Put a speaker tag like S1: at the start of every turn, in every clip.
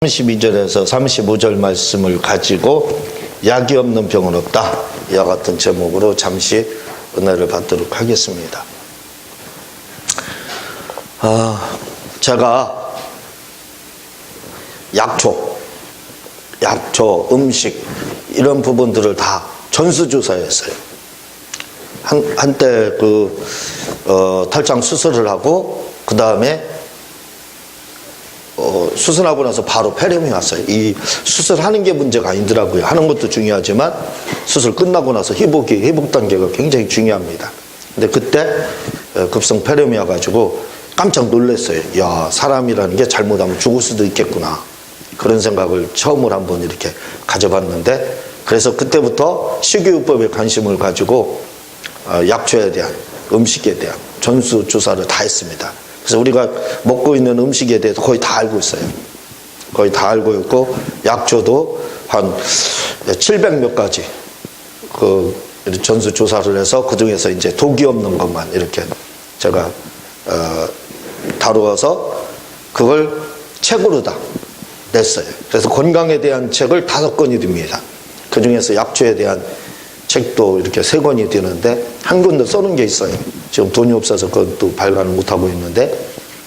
S1: 32절에서 35절 말씀을 가지고 약이 없는 병은 없다, 이와 같은 제목으로 잠시 은혜를 받도록 하겠습니다. 제가 약초, 음식 이런 부분들을 다 전수조사했어요. 한때 탈장 수술을 하고 그 다음에 수술하고 나서 바로 폐렴이 왔어요. 이 수술하는 게 문제가 아니더라고요. 하는 것도 중요하지만 수술 끝나고 나서 회복 단계가 굉장히 중요합니다. 근데 그때 급성 폐렴이 와가지고 깜짝 놀랐어요. 야, 사람이라는 게 잘못하면 죽을 수도 있겠구나, 그런 생각을 처음으로 한번 이렇게 가져봤는데, 그래서 그때부터 식이요법에 관심을 가지고 약초에 대한, 음식에 대한 전수 조사를 다 했습니다. 그래서 우리가 먹고 있는 음식에 대해서 거의 다 알고 있어요. 거의 다 알고 있고, 약초도 한 700몇 가지 전수 조사를 해서 그 중에서 이제 독이 없는 것만 이렇게 제가 다루어서 그걸 책으로 다 냈어요. 그래서 건강에 대한 책을 5권이 됩니다. 그 중에서 약초에 대한 책도 이렇게 3권이 되는데 한 권도 써놓은 게 있어요. 지금 돈이 없어서 그것도 발간을 못하고 있는데,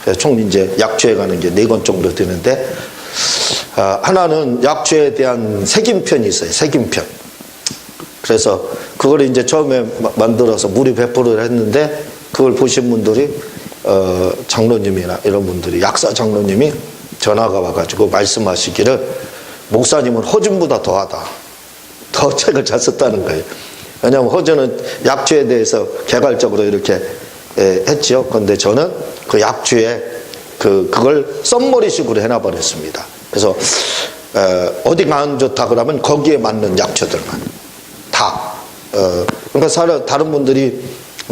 S1: 그래서 총 이제 약초에 가는 게 4권 정도 되는데, 하나는 약초에 대한 색임편이 있어요. 색임편. 그래서 그걸 이제 처음에 만들어서 무료 배포를 했는데, 그걸 보신 분들이 장로님이나 이런 분들이, 약사 장로님이 전화가 와가지고 말씀하시기를, 목사님은 허준보다 더하다, 더 책을 잘 썼다는 거예요. 왜냐하면 허준은 약초에 대해서 개괄적으로 이렇게 했죠. 그런데 저는 그 약초에 그걸 썸머리식으로 해놔버렸습니다. 그래서 어디가 안 좋다 그러면 거기에 맞는 약초들만 다. 그러니까 다른 분들이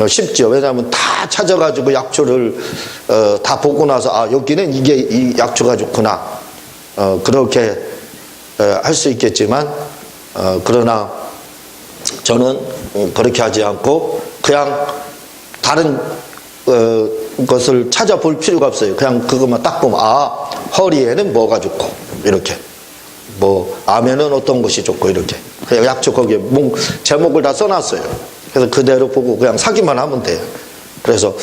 S1: 쉽죠. 왜냐하면 다 찾아가지고 약초를 다 보고 나서 여기는 이 약초가 좋구나, 그렇게 할 수 있겠지만, 그러나 저는 그렇게 하지 않고 그냥 다른 것을 찾아볼 필요가 없어요. 그냥 그것만 딱 보면 허리에는 뭐가 좋고, 이렇게 암에는 어떤 것이 좋고, 이렇게 그냥 약초 거기에 제목을 다 써놨어요. 그래서 그대로 보고 그냥 사기만 하면 돼요. 그래서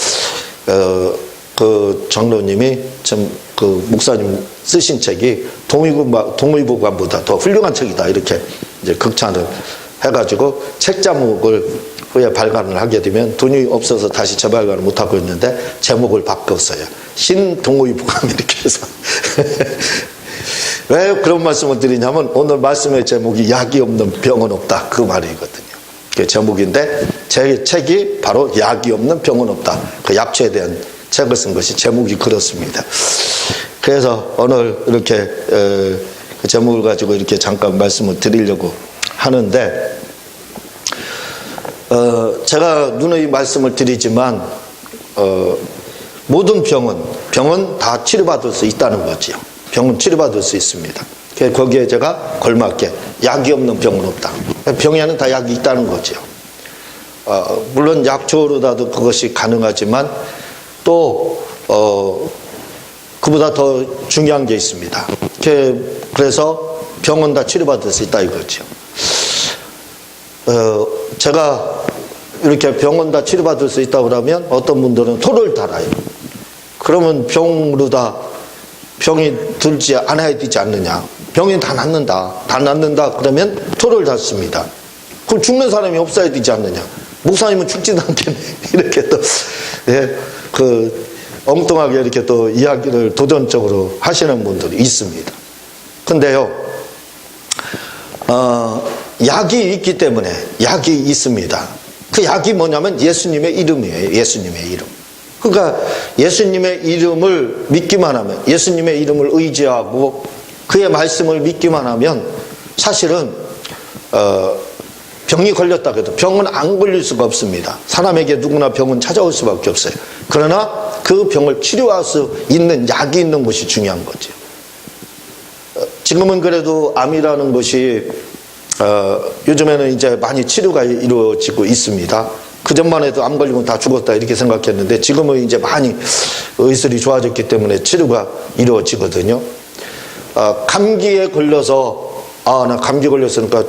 S1: 그 장로님이 그 목사님 쓰신 책이 동의보감보다 더 훌륭한 책이다, 이렇게 이제 극찬을 해가지고 책 제목을 후에 발간을 하게 되면 돈이 없어서 다시 재발간을 못하고 있는데 제목을 바꿨어요. 신동의보감, 이렇게 해서. 왜 그런 말씀을 드리냐면, 오늘 말씀의 제목이 약이 없는 병은 없다, 그 말이거든요. 그 제목인데, 제 책이 바로 약이 없는 병은 없다, 그 약초에 대한 책을 쓴 것이 제목이 그렇습니다. 그래서 오늘 이렇게 그 제목을 가지고 이렇게 잠깐 말씀을 드리려고 하는데, 제가 누누이 말씀을 드리지만 모든 병은 다 치료받을 수 있다는 거지요. 병은 치료받을 수 있습니다. 거기에 제가 걸맞게 약이 없는 병은 없다, 병에는 다 약이 있다는 거지요. 물론 약초로라도 그것이 가능하지만 또 그보다 더 중요한 게 있습니다. 그래서 병은 다 치료받을 수 있다, 이거죠. 제가 이렇게 병은 다 치료받을 수 있다고 그러면 어떤 분들은 토를 달아요. 그러면 병이 들지 않아야 되지 않느냐, 병이 다 낫는다 그러면 토를 달습니다. 그럼 죽는 사람이 없어야 되지 않느냐, 목사님은 죽지도 않겠네, 이렇게 또 엉뚱하게 이렇게 또 이야기를 도전적으로 하시는 분들이 있습니다. 근데요, 약이 있기 때문에 약이 있습니다. 그 약이 뭐냐면 예수님의 이름이에요. 예수님의 이름. 그러니까 예수님의 이름을 믿기만 하면, 예수님의 이름을 의지하고 그의 말씀을 믿기만 하면, 사실은 병이 걸렸다 해도 병은 안 걸릴 수가 없습니다. 사람에게 누구나 병은 찾아올 수밖에 없어요. 그러나 그 병을 치료할 수 있는 약이 있는 것이 중요한 거죠. 지금은 그래도 암이라는 것이 요즘에는 이제 많이 치료가 이루어지고 있습니다. 그전만 해도 암 걸리면 다 죽었다, 이렇게 생각했는데 지금은 이제 많이 의술이 좋아졌기 때문에 치료가 이루어지거든요. 감기에 걸려서 나 감기 걸렸으니까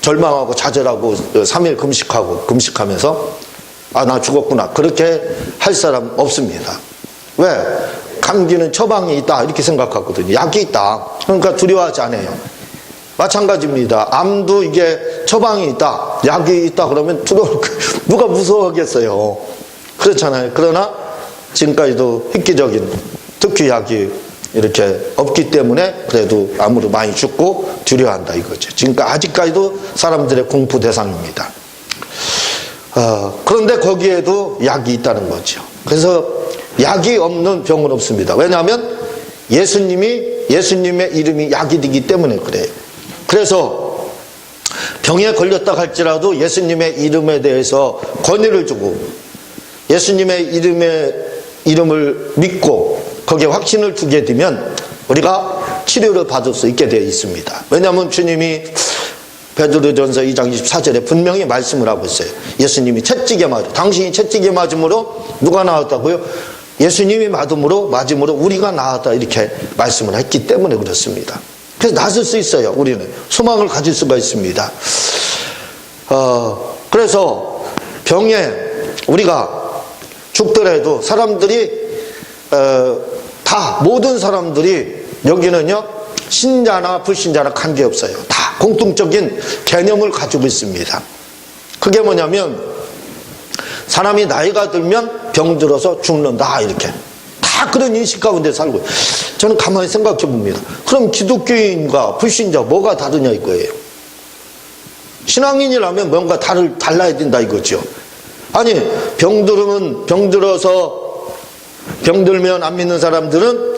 S1: 절망하고 좌절하고 3일 금식하면서 나 죽었구나 그렇게 할 사람 없습니다. 왜? 감기는 처방이 있다 이렇게 생각하거든요. 약이 있다. 그러니까 두려워하지 않아요. 마찬가지입니다. 암도 이게 처방이 있다, 약이 있다 그러면 누가 무서워하겠어요. 그렇잖아요. 그러나 지금까지도 획기적인 특효약이 이렇게 없기 때문에 그래도 암으로 많이 죽고 두려워한다 이거죠. 지금까지 아직까지도 사람들의 공포 대상입니다. 그런데 거기에도 약이 있다는 거죠. 그래서 약이 없는 병은 없습니다. 왜냐하면 예수님의 이름이 약이 되기 때문에 그래요. 그래서 병에 걸렸다 할지라도 예수님의 이름에 대해서 권위를 주고 예수님의 이름을 믿고 거기에 확신을 두게 되면 우리가 치료를 받을 수 있게 되어 있습니다. 왜냐하면 주님이 베드로전서 2장 24절에 분명히 말씀을 하고 있어요. 예수님이 채찍에 당신이 채찍에 맞음으로 누가 나았다고요? 예수님이 맞음으로 우리가 나았다 이렇게 말씀을 했기 때문에 그렇습니다. 그래서 나설 수 있어요. 우리는 소망을 가질 수가 있습니다. 그래서 병에 우리가 죽더라도 사람들이 모든 사람들이 여기는요 신자나 불신자나 관계없어요. 다 공통적인 개념을 가지고 있습니다. 그게 뭐냐면 사람이 나이가 들면 병들어서 죽는다 이렇게 다 그런 인식 가운데 살고 저는 가만히 생각해 봅니다. 그럼 기독교인과 불신자 뭐가 다르냐 이거예요. 신앙인이라면 뭔가 달라야 된다 이거죠. 아니 병들면 안 믿는 사람들은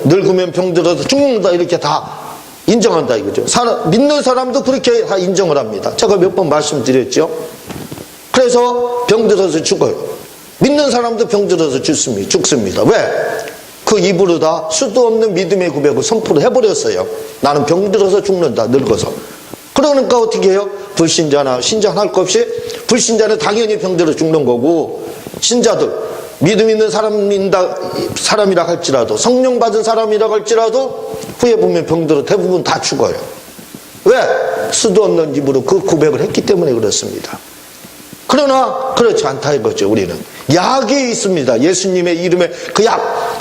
S1: 늙으면 병들어서 죽는다 이렇게 다 인정한다 이거죠. 믿는 사람도 그렇게 다 인정을 합니다. 제가 몇 번 말씀드렸죠. 그래서 병들어서 죽어요. 믿는 사람도 병들어서 죽습니다. 왜? 그 입으로 다 수도 없는 믿음의 고백을 선포를 해버렸어요. 나는 병들어서 죽는다 늙어서. 그러니까 어떻게 해요? 불신자나 신자나 할 것 없이 불신자는 당연히 병들어 죽는 거고 신자들 믿음 있는 사람이라 할지라도 성령 받은 사람이라 할지라도 후에 보면 병들어 대부분 다 죽어요. 왜? 수도 없는 입으로 그 고백을 했기 때문에 그렇습니다. 그러나 그렇지 않다 이거죠. 우리는 약이 있습니다. 예수님의 이름의 그 약,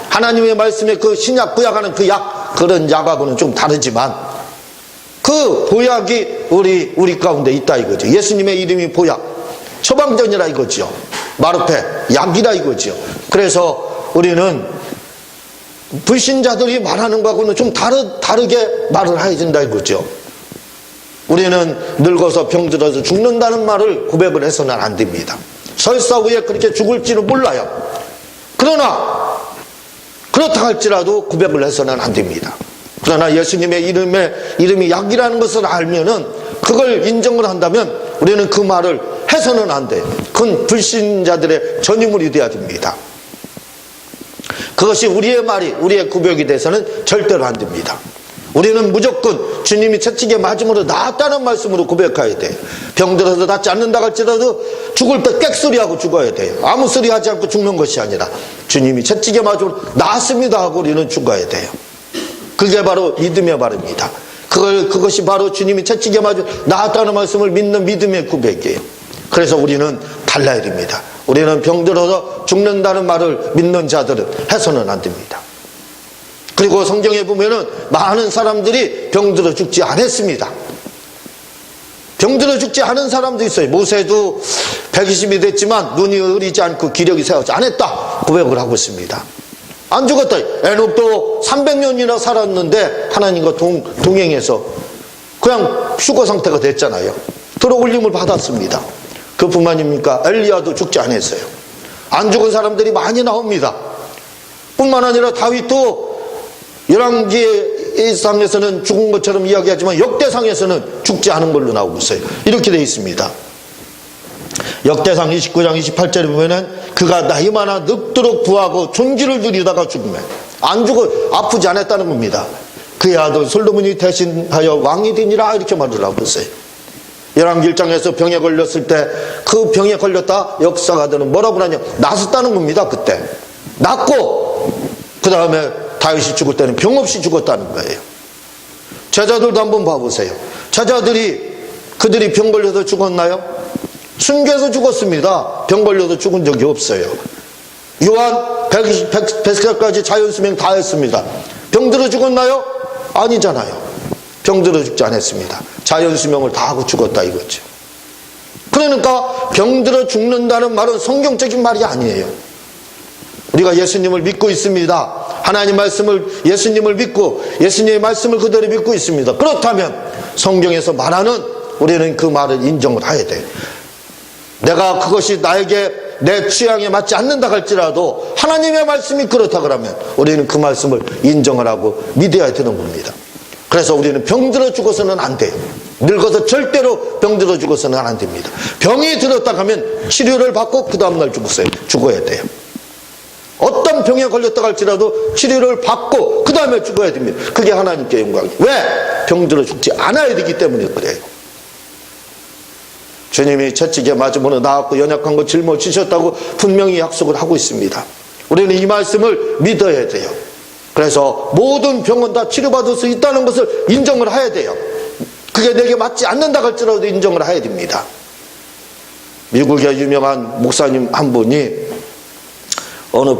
S1: 하나님의 말씀의 그 신약 구약하는 그 약, 그런 약하고는 좀 다르지만 그 보약이 우리 가운데 있다 이거죠. 예수님의 이름이 보약, 처방전이라 이거죠. 마르페, 약이라 이거죠. 그래서 우리는 불신자들이 말하는 것하고는 좀 다르게 말을 해야 된다 이거죠. 우리는 늙어서 병들어서 죽는다는 말을 고백을 해서는 안 됩니다. 설사 후에 그렇게 죽을지는 몰라요. 그러나 그렇다 할지라도 고백을 해서는 안 됩니다. 그러나 예수님의 이름이 약이라는 것을 알면은 그걸 인정을 한다면 우리는 그 말을 해서는 안 돼요. 그건 불신자들의 전유물이 되어야 됩니다. 그것이 우리의 말이 우리의 고백이 돼서는 절대로 안 됩니다. 우리는 무조건 주님이 채찍에 맞음으로 나았다는 말씀으로 고백해야 돼요. 병들어서 낫지 않는다 할지라도 죽을 때 꽥소리하고 죽어야 돼요. 아무 소리 하지 않고 죽는 것이 아니라 주님이 채찍에 맞음으로 나았습니다 하고 우리는 죽어야 돼요. 그게 바로 믿음의 말입니다. 그것이 바로 주님이 채찍에 맞아 나았다는 말씀을 믿는 믿음의 고백이에요. 그래서 우리는 달라야 됩니다. 우리는 병들어서 죽는다는 말을 믿는 자들은 해서는 안 됩니다. 그리고 성경에 보면은 많은 사람들이 병들어 죽지 않았습니다. 병들어 죽지 않은 사람도 있어요. 모세도 120이 됐지만 눈이 흐리지 않고 기력이 새어지 않았다 고백을 하고 있습니다. 안 죽었다. 에녹도 300년이나 살았는데 하나님과 동행해서 그냥 휴거 상태가 됐잖아요. 들어올림을 받았습니다. 그뿐만입니까? 엘리야도 죽지 않았어요. 안 죽은 사람들이 많이 나옵니다. 뿐만 아니라 다윗도 열왕기상에서는 죽은 것처럼 이야기하지만 역대상에서는 죽지 않은 걸로 나오고 있어요. 이렇게 되어 있습니다. 역대상 29장 28절에 보면은 그가 나이마나 늙도록 부하고 존귀를 누리다가 죽으면 안 죽어 아프지 않았다는 겁니다. 그의 아들 솔로몬이 대신하여 왕이 되니라 이렇게 말을 하고 있어요. 열왕기 1장에서 병에 걸렸을 때 그 병에 걸렸다 역사가들은 뭐라고 하냐 낫었다는 겁니다. 그때 낫고 그 다음에 다윗이 죽을 때는 병 없이 죽었다는 거예요. 제자들도 한번 봐보세요. 제자들이 그들이 병 걸려서 죽었나요? 순교해서 죽었습니다. 병 걸려서 죽은 적이 없어요. 요한 100살까지 자연수명 다 했습니다. 병들어 죽었나요? 아니잖아요. 병들어 죽지 않았습니다. 자연수명을 다 하고 죽었다 이거죠. 그러니까 병들어 죽는다는 말은 성경적인 말이 아니에요. 우리가 예수님을 믿고 있습니다. 하나님 말씀을, 예수님을 믿고 예수님의 말씀을 그대로 믿고 있습니다. 그렇다면 성경에서 말하는 우리는 그 말을 인정을 해야 돼요. 내가 그것이 나에게 내 취향에 맞지 않는다 할지라도 하나님의 말씀이 그렇다 그러면 우리는 그 말씀을 인정을 하고 믿어야 되는 겁니다. 그래서 우리는 병들어 죽어서는 안 돼요. 늙어서 절대로 병들어 죽어서는 안 됩니다. 병이 들었다 하면 치료를 받고 그 다음날 죽어야 돼요. 어떤 병에 걸렸다 할지라도 치료를 받고 그 다음에 죽어야 됩니다. 그게 하나님께 영광이에요. 왜? 병들어 죽지 않아야 되기 때문에 그래요. 주님이 채찍에 맞으면 나았고 연약한 거 짊어지셨다고 분명히 약속을 하고 있습니다. 우리는 이 말씀을 믿어야 돼요. 그래서 모든 병은 다 치료받을 수 있다는 것을 인정을 해야 돼요. 그게 내게 맞지 않는다 할지라도 인정을 해야 됩니다. 미국의 유명한 목사님 한 분이 어느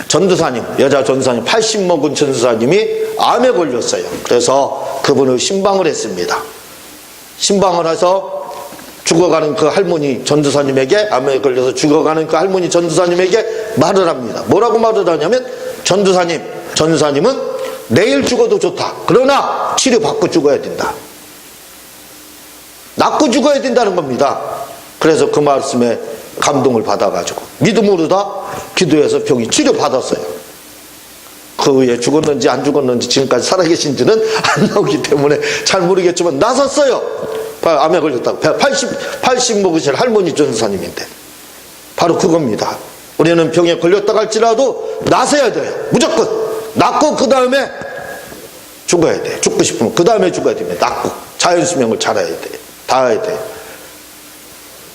S1: 전도사님, 여자 전도사님, 80 먹은 전도사님이 암에 걸렸어요. 그래서 그분을 신방을 했습니다. 신방을 해서 죽어가는 그 할머니 전도사님에게, 암에 걸려서 죽어가는 그 할머니 전도사님에게 말을 합니다. 뭐라고 말을 하냐면, 전도사님은 내일 죽어도 좋다. 그러나 치료받고 죽어야 된다. 낫고 죽어야 된다는 겁니다. 그래서 그 말씀에 감동을 받아가지고 믿음으로 다 기도해서 병이 치료받았어요. 그 후에 죽었는지 안 죽었는지 지금까지 살아계신지는 안 나오기 때문에 잘 모르겠지만 나섰어요. 암에 걸렸다고. 80 먹으실 할머니 전도사님인데 바로 그겁니다. 우리는 병에 걸렸다 할지라도 나서야 돼요. 무조건 낫고 그 다음에 죽어야 돼요. 죽고 싶으면 그 다음에 죽어야 됩니다. 낫고 자연수명을 잘해야 돼요. 다 해야 돼요.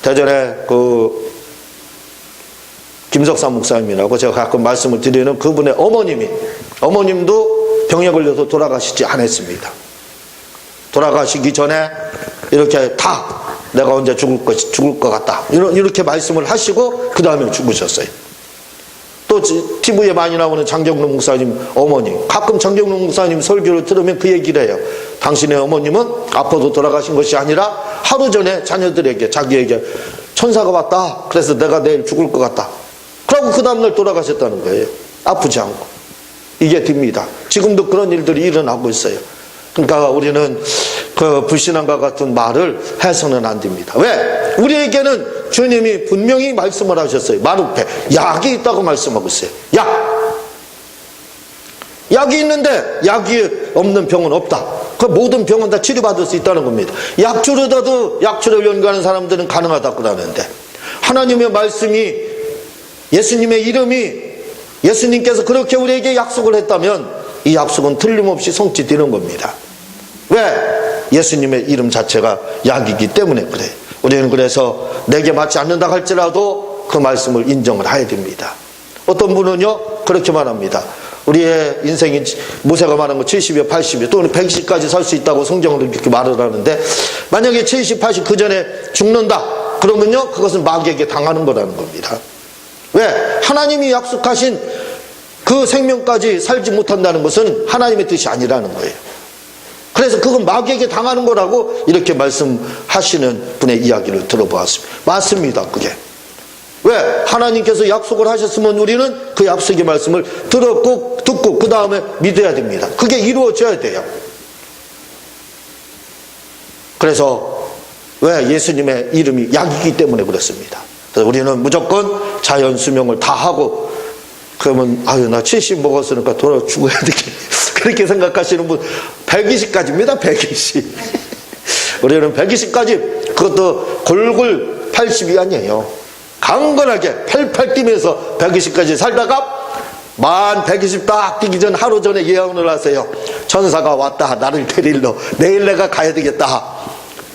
S1: 대전에 그 김석삼 목사님이라고 제가 가끔 말씀을 드리는 그분의 어머님도 병에 걸려서 돌아가시지 않았습니다. 돌아가시기 전에 이렇게 다 내가 언제 죽을 것 같다 이렇게 말씀을 하시고 그 다음에 죽으셨어요. 또 TV에 많이 나오는 장경록 목사님 어머니, 가끔 장경록 목사님 설교를 들으면 그 얘기를 해요. 당신의 어머님은 아파도 돌아가신 것이 아니라 하루 전에 자녀들에게, 자기에게 천사가 왔다, 그래서 내가 내일 죽을 것 같다, 그러고 그 다음날 돌아가셨다는 거예요. 아프지 않고. 이게 됩니다. 지금도 그런 일들이 일어나고 있어요. 그러니까 우리는 그 불신앙과 같은 말을 해서는 안 됩니다. 왜? 우리에게는 주님이 분명히 말씀을 하셨어요. 마루페, 약이 있다고 말씀하고 있어요. 약이 있는데 약이 없는 병은 없다. 그 모든 병은 다 치료받을 수 있다는 겁니다. 약주로라도 약주를 연구하는 사람들은 가능하다고 그러는데, 하나님의 말씀이, 예수님의 이름이, 예수님께서 그렇게 우리에게 약속을 했다면 이 약속은 틀림없이 성취되는 겁니다. 왜? 예수님의 이름 자체가 약이기 때문에 그래요. 우리는 그래서 내게 맞지 않는다 할지라도 그 말씀을 인정을 해야 됩니다. 어떤 분은요 그렇게 말합니다. 우리의 인생이 모세가 말한 거 70여 80여 또는 120까지 살 수 있다고 성경으로 이렇게 말을 하는데, 만약에 70, 80 그 전에 죽는다 그러면요 그것은 마귀에게 당하는 거라는 겁니다. 왜? 하나님이 약속하신 그 생명까지 살지 못한다는 것은 하나님의 뜻이 아니라는 거예요. 그래서 그건 마귀에게 당하는 거라고 이렇게 말씀하시는 분의 이야기를 들어보았습니다. 맞습니다. 그게. 왜? 하나님께서 약속을 하셨으면 우리는 그 약속의 말씀을 듣고 그 다음에 믿어야 됩니다. 그게 이루어져야 돼요. 그래서 왜? 예수님의 이름이 약이기 때문에 그렇습니다. 그래서 우리는 무조건 자연수명을 다 하고, 그러면 나 70 먹었으니까 돌아 죽어야 되겠네 그렇게 생각하시는 분 120까지입니다. 120. 우리는 120까지, 그것도 골골 80이 아니에요. 강건하게 팔팔 뛰면서 120까지 살다가 만 120 딱 뛰기 전 하루 전에 예언을 하세요. 천사가 왔다, 나를 데리러. 내일 내가 가야 되겠다.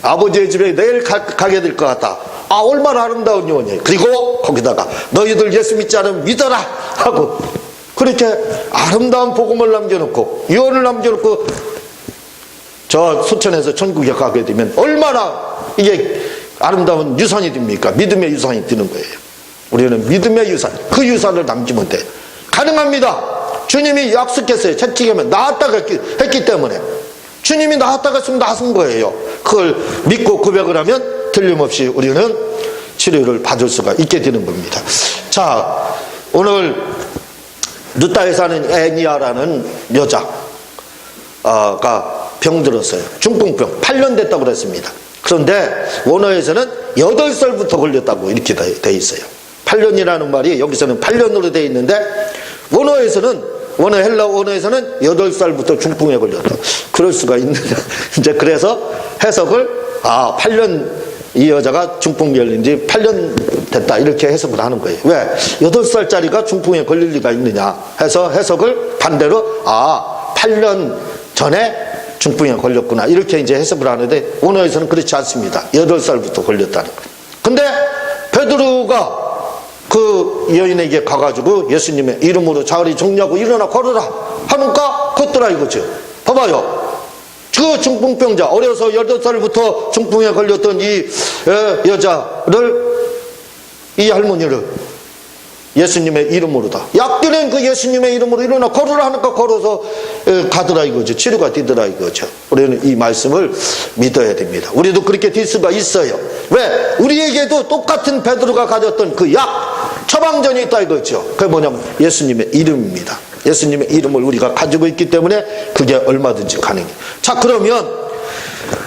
S1: 아버지의 집에 내일 가게 될 것 같다. 얼마나 아름다운 예언이에요. 그리고 거기다가 너희들 예수 믿지 않으면 믿어라 하고 그렇게 아름다운 복음을 남겨놓고 유언을 남겨놓고 저 소천에서 천국에 가게 되면 얼마나 이게 아름다운 유산이 됩니까? 믿음의 유산이 되는 거예요. 우리는 믿음의 유산, 그 유산을 남기면 돼. 가능합니다. 주님이 약속했어요. 채찍하면 나았다고 했기 때문에. 주님이 나았다고 했으면 나은 거예요. 그걸 믿고 고백을 하면 틀림없이 우리는 치료를 받을 수가 있게 되는 겁니다. 자, 오늘 루타에 사는 애니아라는 여자가 병들었어요. 중풍병 8년 됐다고 그랬습니다. 그런데 원어에서는 8살부터 걸렸다고 이렇게 돼 있어요. 8년이라는 말이 여기서는 8년으로 돼 있는데 헬라 원어에서는 8살부터 중풍에 걸렸다. 그럴 수가 있느냐. 이제 그래서 해석을 8년 이 여자가 중풍 걸린 지 8년 됐다 이렇게 해석을 하는 거예요. 왜? 8살짜리가 중풍에 걸릴 리가 있느냐 해서 해석을 반대로 8년 전에 중풍에 걸렸구나 이렇게 이제 해석을 하는데 원어에서는 그렇지 않습니다. 8살부터 걸렸다는 거예요. 근데 베드로가 그 여인에게 가가지고 예수님의 이름으로 자리 정리하고 일어나 걸어라 하니까 걷더라 이거죠. 봐봐요. 그 중풍병자, 어려서 8살부터 중풍에 걸렸던 이 여자를, 이 할머니를 예수님의 이름으로다. 약들은 그 예수님의 이름으로 일어나 걸으라 하니까 걸어서 가더라 이거죠. 치료가 되더라 이거죠. 우리는 이 말씀을 믿어야 됩니다. 우리도 그렇게 될 수가 있어요. 왜? 우리에게도 똑같은 베드로가 가졌던 그 약, 처방전이 있다 이거죠. 그게 뭐냐면 예수님의 이름입니다. 예수님의 이름을 우리가 가지고 있기 때문에 그게 얼마든지 가능해요. 자, 그러면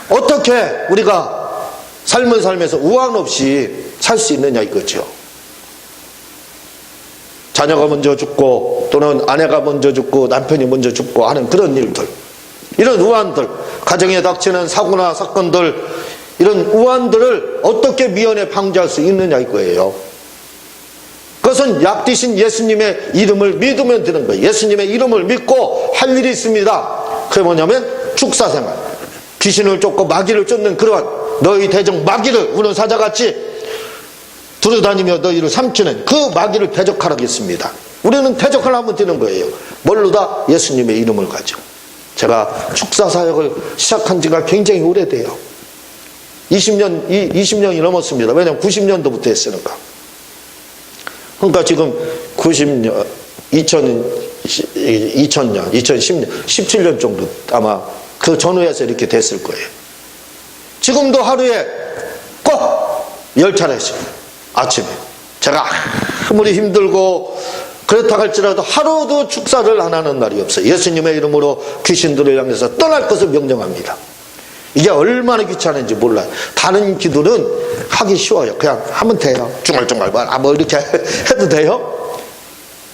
S1: 어떻게 우리가 삶을 살면서 우환 없이 살 수 있느냐 이거죠. 자녀가 먼저 죽고 또는 아내가 먼저 죽고 남편이 먼저 죽고 하는 그런 일들, 이런 우환들, 가정에 닥치는 사고나 사건들, 이런 우환들을 어떻게 미연에 방지할 수 있느냐 이거예요. 그것은 약 대신 예수님의 이름을 믿으면 되는 거예요. 예수님의 이름을 믿고 할 일이 있습니다. 그게 뭐냐면 축사생활, 귀신을 쫓고 마귀를 쫓는 그러한 너희 대적 마귀를 우는 사자같이 두루다니며 너희를 삼키는 그 마귀를 대적하라겠습니다. 우리는 대적을 하면 되는 거예요. 뭘로다? 예수님의 이름을 가지고. 제가 축사 사역을 시작한 지가 굉장히 오래돼요. 20년이 넘었습니다. 왜냐하면 90년도부터 했으니까. 그러니까 지금 90년, 2000년, 2010년, 17년 정도 아마 그 전후에서 이렇게 됐을 거예요. 지금도 하루에 꼭 10차례씩 아침에 제가 아무리 힘들고 그렇다 할지라도 하루도 축사를 안 하는 날이 없어요. 예수님의 이름으로 귀신들을 향해서 떠날 것을 명령합니다. 이게 얼마나 귀찮은지 몰라요. 다른 기도는 하기 쉬워요. 그냥 하면 돼요. 중얼중얼 뭐 이렇게 해도 돼요.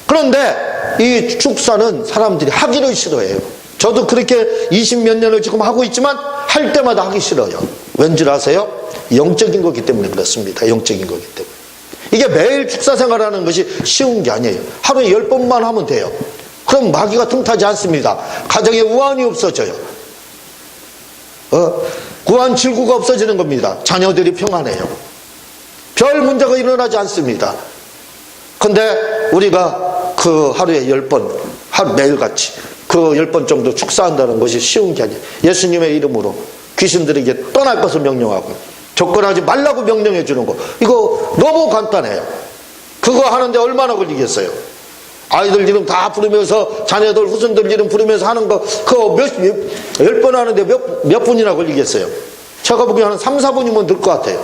S1: 그런데 이 축사는 사람들이 하기를 싫어해요. 저도 그렇게 20몇 년을 지금 하고 있지만 할 때마다 하기 싫어요. 왠지 아세요? 영적인 거기 때문에 그렇습니다. 영적인 거기 때문에. 이게 매일 축사 생활하는 것이 쉬운 게 아니에요. 하루에 10번만 하면 돼요. 그럼 마귀가 틈타지 않습니다. 가정에 우환이 없어져요. 구한 질구가 없어지는 겁니다. 자녀들이 평안해요. 별 문제가 일어나지 않습니다. 근데 우리가 그 하루에 10번, 매일같이 그 10번 정도 축사한다는 것이 쉬운 게 아니에요. 예수님의 이름으로 귀신들에게 떠날 것을 명령하고 접근하지 말라고 명령해 주는 거, 이거 너무 간단해요. 그거 하는데 얼마나 걸리겠어요? 아이들 이름 다 부르면서 자녀들 후손들 이름 부르면서 하는 거 그거 10번 하는데 몇 분이나 걸리겠어요? 제가 보기엔 한 3, 4분이면 될 것 같아요.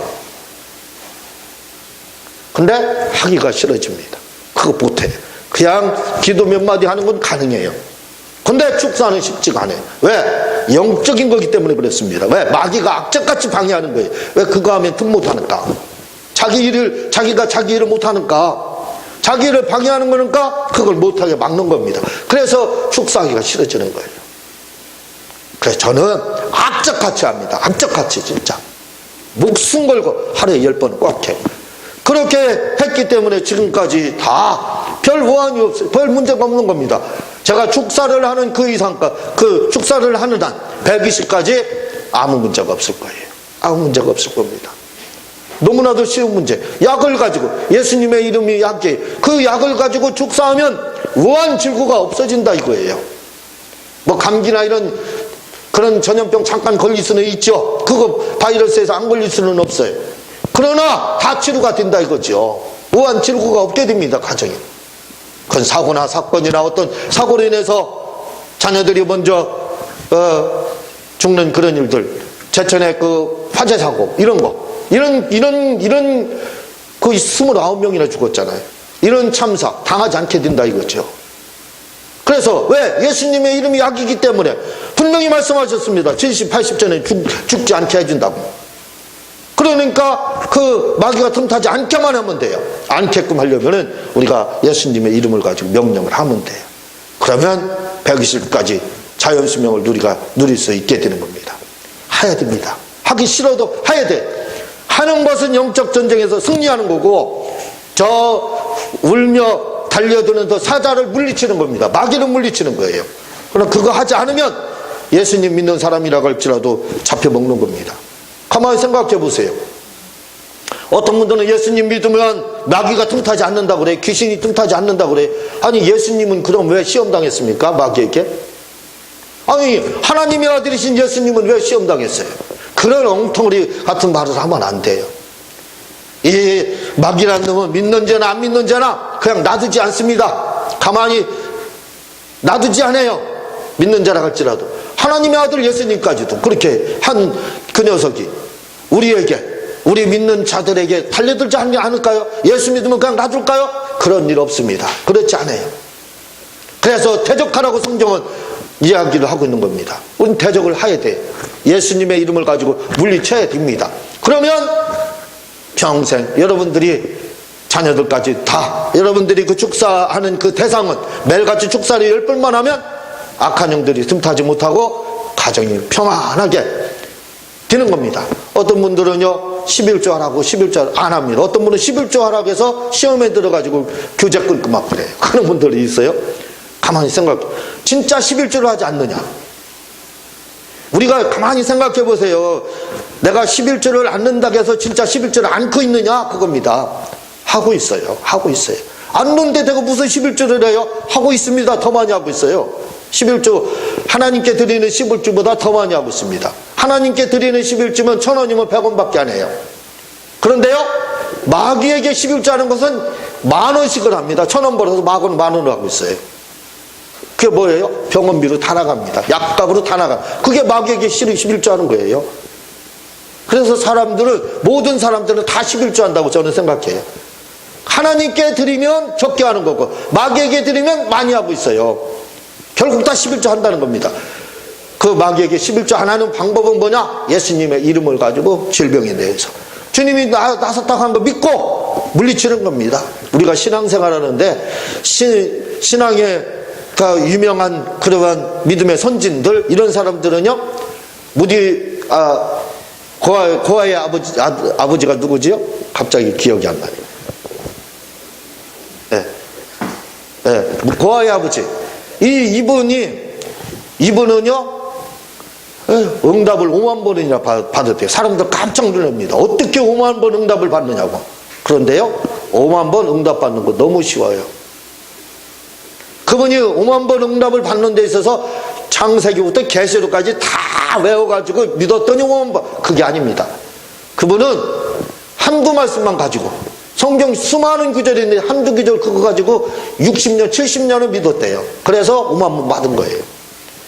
S1: 근데 하기가 싫어집니다. 그거 못해. 그냥 기도 몇 마디 하는 건 가능해요. 근데 축사는 쉽지가 않아요. 왜? 영적인 거기 때문에 그랬습니다. 왜? 마귀가 악착같이 방해하는 거예요. 왜? 그거 하면 틈 못하니까. 자기가 자기 일을 못하니까. 자기 일을 방해하는 거니까 그걸 못하게 막는 겁니다. 그래서 축사하기가 싫어지는 거예요. 그래서 저는 악착같이 합니다. 악착같이 진짜. 목숨 걸고 하루에 10번은 꼭 해요. 그렇게 했기 때문에 지금까지 다 별 호환이 없어요. 별 문제가 없는 겁니다. 제가 축사를 하는 그 이상까지, 그 축사를 하는 한 120까지 아무 문제가 없을 거예요. 아무 문제가 없을 겁니다. 너무나도 쉬운 문제. 약을 가지고, 예수님의 이름이 약이, 그 약을 가지고 축사하면 우환질구가 없어진다 이거예요. 뭐 감기나 이런 그런 전염병 잠깐 걸릴 수는 있죠. 그거 바이러스에서 안 걸릴 수는 없어요. 그러나 다 치료가 된다 이거죠. 우환질구가 없게 됩니다, 가정이. 그건 사고나 사건이나 어떤 사고로 인해서 자녀들이 먼저 죽는 그런 일들, 제천의 그 화재 사고 이런 거, 이런 그 29명이나 죽었잖아요. 이런 참사 당하지 않게 된다 이거죠. 그래서 왜? 예수님의 이름이 약이기 때문에 분명히 말씀하셨습니다. 70, 80전에 죽지 않게 해준다고. 그러니까 그 마귀가 틈타지 않게만 하면 돼요. 않게끔 하려면은 우리가 예수님의 이름을 가지고 명령을 하면 돼요. 그러면 120까지 자연수명을 누릴 수 있게 되는 겁니다. 해야 됩니다. 하기 싫어도 해야 돼. 하는 것은 영적 전쟁에서 승리하는 거고, 저 울며 달려드는 저 사자를 물리치는 겁니다. 마귀를 물리치는 거예요. 그러나 그거 하지 않으면 예수님 믿는 사람이라고 할지라도 잡혀먹는 겁니다. 가만히 생각해 보세요. 어떤 분들은 예수님 믿으면 마귀가 틈타지 않는다고 그래, 귀신이 틈타지 않는다고 그래. 아니 예수님은 그럼 왜 시험 당했습니까? 마귀에게? 아니 하나님의 아들이신 예수님은 왜 시험 당했어요? 그런 엉터리 같은 말을 하면 안 돼요. 이 마귀라는 놈은 믿는 자나 안 믿는 자나 그냥 놔두지 않습니다. 가만히 놔두지 않아요. 믿는 자라 할지라도. 하나님의 아들 예수님까지도 그렇게 한 그 녀석이 우리에게, 우리 믿는 자들에게 달려들지 않을까요? 예수 믿으면 그냥 놔둘까요? 그런 일 없습니다. 그렇지 않아요. 그래서 대적하라고 성경은 이야기를 하고 있는 겁니다. 우리는 대적을 해야 돼. 예수님의 이름을 가지고 물리쳐야 됩니다. 그러면 평생 여러분들이 자녀들까지 다 여러분들이 그 축사하는 그 대상은 매일같이 축사를 10번만 하면 악한 영들이 틈타지 못하고 가정이 평안하게 되는 겁니다. 어떤 분들은요 11조 하라고 11조 안 합니다. 어떤 분은 11조 하라고 해서 시험에 들어가지고 교재 끊고 막 그래요. 그런 분들이 있어요. 가만히 생각해. 진짜 11조를 하지 않느냐? 우리가 가만히 생각해 보세요. 내가 11조를 않는다고 해서 진짜 11조를 안고 있느냐? 그겁니다. 하고 있어요. 하고 있어요. 안는데 내가 무슨 11조를 해요? 하고 있습니다. 더 많이 하고 있어요. 11조 하나님께 드리는 11조보다 더 많이 하고 있습니다. 하나님께 드리는 11조면 1,000원이면 100원밖에 안 해요. 그런데요 마귀에게 11조 하는 것은 10,000원씩을 합니다. 1,000원 벌어서 마귀는 10,000원을 하고 있어요. 그게 뭐예요? 병원비로 다 나갑니다. 약값으로 다 나가. 그게 마귀에게 11조 하는 거예요. 그래서 모든 사람들은 다 11조 한다고 저는 생각해요. 하나님께 드리면 적게 하는 거고 마귀에게 드리면 많이 하고 있어요. 결국 다 11조 한다는 겁니다. 그 마귀에게 11조 안 하는 방법은 뭐냐? 예수님의 이름을 가지고 질병에 대해서 주님이 나섰다고 한 거 믿고 물리치는 겁니다. 우리가 신앙생활 하는데 신앙의 유명한 그러한 믿음의 선진들, 이런 사람들은요 고아의 아버지가 누구지요? 갑자기 기억이 안 나요. 고아의 아버지. 이분은요 응답을 5만 번이나 받았대요. 사람들 깜짝 놀랍니다. 어떻게 5만 번 응답을 받느냐고. 그런데요 5만 번 응답 받는 거 너무 쉬워요. 그분이 5만 번 응답을 받는 데 있어서 창세기부터 계시록까지 다 외워가지고 믿었더니 5만 번. 그게 아닙니다. 그분은 한두 말씀만 가지고, 성경 수많은 구절이 있는데 한두 구절 그거 가지고 60년 70년을 믿었대요. 그래서 5만 번 받은 거예요.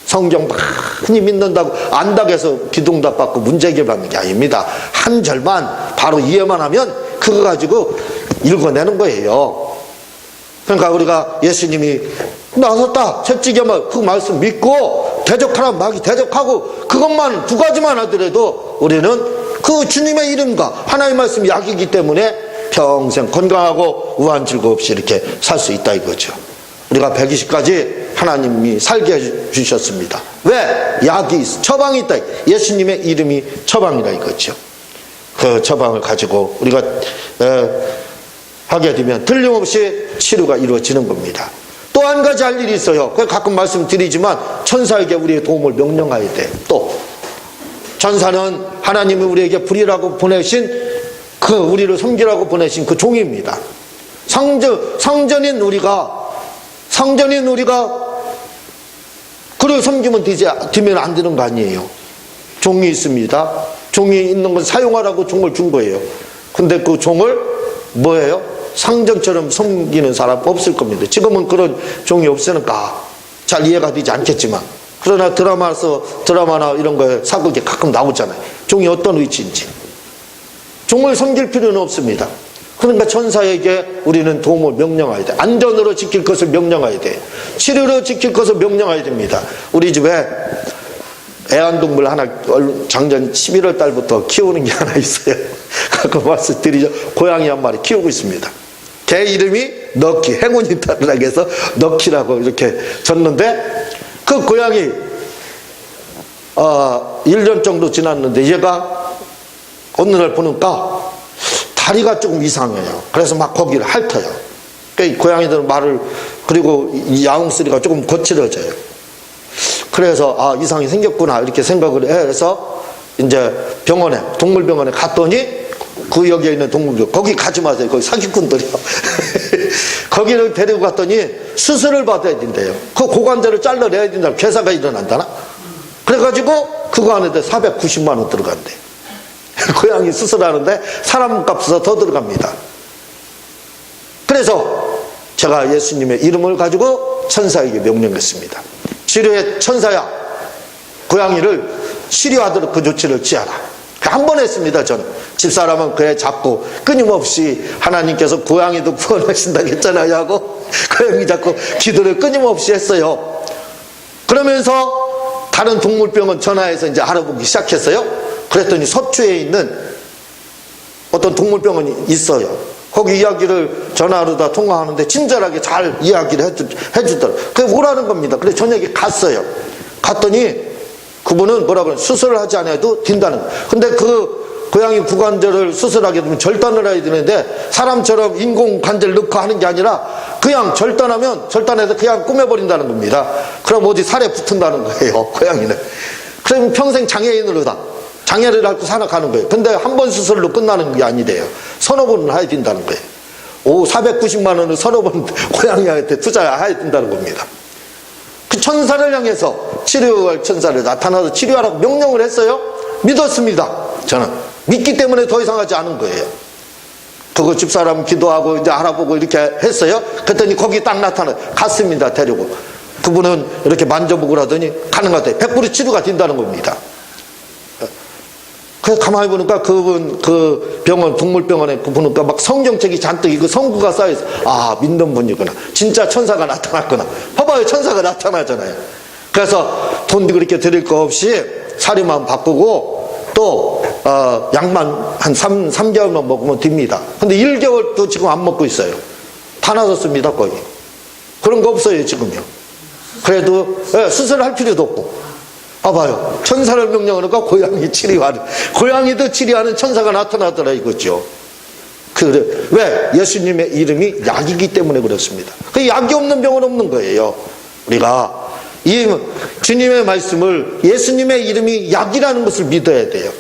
S1: 성경 많이 믿는다고 안다고 해서 기도응답 받고 문제 해결받는 게 아닙니다. 한 절만 바로 이해만 하면 그거 가지고 읽어내는 거예요. 그러니까 우리가 예수님이 나섰다 채찍에만 그 말씀 믿고 대적하라 마귀 대적하고 그것만 두 가지만 하더라도 우리는 그 주님의 이름과 하나님의 말씀이 약이기 때문에 평생 건강하고 우한 질거 없이 이렇게 살 수 있다 이거죠. 우리가 120까지 하나님이 살게 해주셨습니다. 왜? 약이 처방이 있다. 예수님의 이름이 처방이라 이거죠. 그 처방을 가지고 우리가 하게 되면 틀림없이 치료가 이루어지는 겁니다. 또 한 가지 할 일이 있어요. 가끔 말씀드리지만 천사에게 우리의 도움을 명령해야 돼. 또 천사는 하나님이 우리에게 불이라고 보내신 그 우리를 섬기라고 보내신 그 종입니다. 상전인 우리가 그를 섬기면 되면 안 되는 거 아니에요. 종이 있습니다. 종이 있는 건 사용하라고 종을 준 거예요. 근데 그 종을 뭐예요? 상전처럼 섬기는 사람 없을 겁니다. 지금은 그런 종이 없으니까 잘 이해가 되지 않겠지만, 그러나 드라마나 이런 거에 사극에 가끔 나오잖아요. 종이 어떤 위치인지. 종을 섬길 필요는 없습니다. 그러니까 천사에게 우리는 도움을 명령해야 돼. 안전으로 지킬 것을 명령해야 돼. 치료로 지킬 것을 명령해야 됩니다. 우리 집에 애완동물 하나 작년 11월 달부터 키우는 게 하나 있어요. 가끔 말씀드리죠. 고양이 한 마리 키우고 있습니다. 걔 이름이 럭키, 행운이 따르라고 해서 럭키라고 이렇게 졌는데, 그 고양이 1년 정도 지났는데 얘가 어느 날 보니까 다리가 조금 이상해요. 그래서 막 거기를 핥아요. 그러니까 고양이들은 말을, 그리고 야옹 소리가 조금 거칠어져요. 그래서 이상이 생겼구나 이렇게 생각을 해서 이제 병원에, 동물병원에 갔더니 그 여기에 있는 동물병원, 거기 가지 마세요. 거기 사기꾼들이요. 거기를 데리고 갔더니 수술을 받아야 된대요. 그 고관절을 잘라내야 된다. 괴사가 일어난다나? 그래가지고 그거 하는데 490만 원 들어간대. 고양이 수술하는데 사람 값보다 더 들어갑니다. 그래서 제가 예수님의 이름을 가지고 천사에게 명령했습니다. 치료의 천사야, 고양이를 치료하도록 그 조치를 취하라. 한 번 했습니다. 저는 집사람은 그애 잡고 끊임없이 하나님께서 고양이도 구원하신다고 했잖아요 하고 고양이 잡고 기도를 끊임없이 했어요. 그러면서 다른 동물병원 전화해서 이제 알아보기 시작했어요. 그랬더니 서초에 있는 어떤 동물병원이 있어요. 거기 이야기를 전화로 통화하는데 친절하게 잘 이야기를 해주더라고요. 그게 오라는 겁니다. 그래서 저녁에 갔어요. 갔더니 그분은 뭐라고 그래요? 수술을 하지 않아도 된다는 거예요. 근데 그 고양이 구관절을 수술하게 되면 절단을 해야 되는데 사람처럼 인공 관절 넣고 하는 게 아니라 그냥 절단해서 그냥 꾸며버린다는 겁니다. 그럼 어디 살에 붙은다는 거예요, 고양이는. 그럼 평생 장애를 앓고 살아가는 거예요. 근데 한 번 수술로 끝나는 게 아니래요. 서너 번은 해야 된다는 거예요. 490만 원을 서너 번 고양이한테 투자해야 된다는 겁니다. 그 천사를 향해서, 치료할 천사를 나타나서 치료하라고 명령을 했어요. 믿었습니다. 저는 믿기 때문에 더 이상 하지 않은 거예요. 그거 집사람 기도하고 이제 알아보고 이렇게 했어요. 그랬더니 거기 딱 나타나 갔습니다. 데리고 그분은 이렇게 만져보고 그러더니 가능하대. 100% 치료가 된다는 겁니다. 그래서 가만히 보니까 그분, 그 병원, 동물병원에 보니까 막 성경책이 잔뜩 이거 성구가 쌓여있어. 믿는 분이구나. 진짜 천사가 나타났구나. 봐봐요, 천사가 나타나잖아요. 그래서 돈도 그렇게 드릴 거 없이 사료만 바꾸고 또 약만 한 3개월만 먹으면 됩니다. 근데 1개월도 지금 안 먹고 있어요. 다 나섰습니다, 거의. 그런 거 없어요, 지금요. 그래도 수술할 필요도 없고. 봐봐요. 천사를 명령하니까 고양이 치료하는, 고양이도 치료하는 천사가 나타나더라 이거죠. 그래. 왜? 예수님의 이름이 약이기 때문에 그렇습니다. 그 약이 없는 병은 없는 거예요. 우리가 이 주님의 말씀을, 예수님의 이름이 약이라는 것을 믿어야 돼요.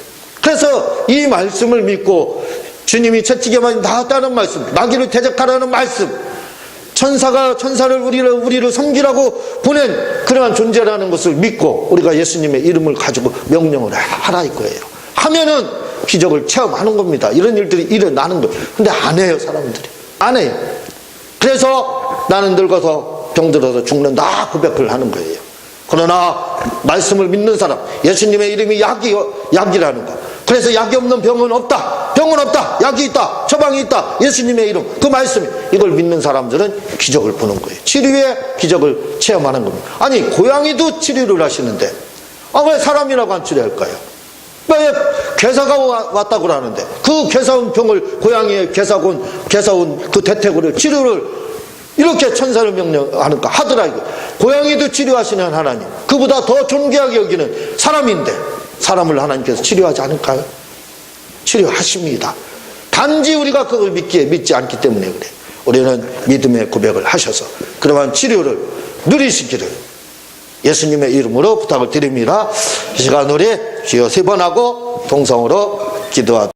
S1: 그래서 이 말씀을 믿고 주님이 채찍에만 나았다는 말씀, 나귀를 대적하라는 말씀, 천사를 우리를 섬기라고 보낸 그러한 존재라는 것을 믿고 우리가 예수님의 이름을 가지고 명령을 하라 이거예요. 하면은 기적을 체험하는 겁니다. 이런 일들이 일어나는 거예요. 근데 안 해요, 사람들이. 안 해요. 그래서 나는 늙어서 병들어서 죽는다 고백을 하는 거예요. 그러나 말씀을 믿는 사람, 예수님의 이름이 약이라는 거. 그래서 약이 없는 병은 없다. 병은 없다. 약이 있다. 처방이 있다. 예수님의 이름, 그 말씀이, 이걸 믿는 사람들은 기적을 보는 거예요. 치료의 기적을 체험하는 겁니다. 아니, 고양이도 치료를 하시는데 왜 사람이라고 안 치료할까요? 왜 괴사가 왔다고 하는데 그 괴사온 병을, 고양이의 괴사온 그 대퇴고를 치료를 이렇게 천사를 명령하니까 하더라 이거. 고양이도 치료하시는 하나님, 그보다 더 존귀하게 여기는 사람인데 사람을 하나님께서 치료하지 않을까요? 치료하십니다. 단지 우리가 그걸 믿지 않기 때문에 그래. 우리는 믿음의 고백을 하셔서 그러한 치료를 누리시기를 예수님의 이름으로 부탁을 드립니다. 이 시간 우리 주여 3번 하고 동성으로 기도하도록